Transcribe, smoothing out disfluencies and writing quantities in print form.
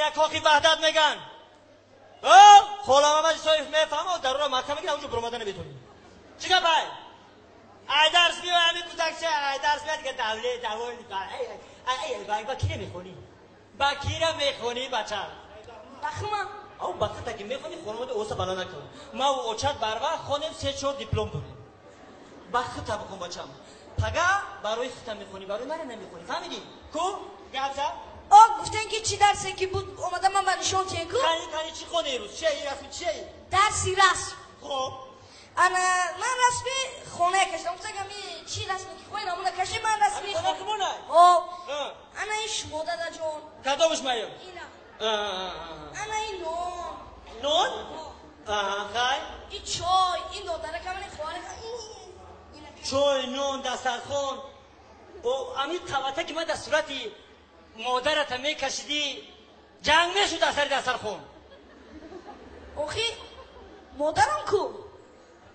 اینا کاخی وحدت میگن خولم آمد سایف میفهمه در رو محکمه که اونجا برمادن نمیتونی چیکار پای ای درس میو همین کوتاکچه ای درس میاد که دولت با کی نمیخونی با کی را میخونی بچه بخمم او بخته که میخونی خانواده اوسا بنا نکن ما و اوچت بروا خونیم 3-4 دیپلم داریم بخته بکن بچم پگا برای خودت میخونی برای من نمیخونی فهمیدی کو گابزا گفتن که چی درسی که بود اومدم من نشون تین کو کانی چی خونی روز چی رسمی چی درسی رسم خب من رسمی خونه کشیدم گفتم چی رسمی که خونه نمونه کشی من رسمی خونه کمونه انا این شما دادا جون کدومش مایم اینا انا این نون خای این چای این دادره که من خواره چای نون دسترخوان امی توته که من در صورتی مادرت میکشیدی جنگ میشد در سر دسترخوان اوخی مادرم کو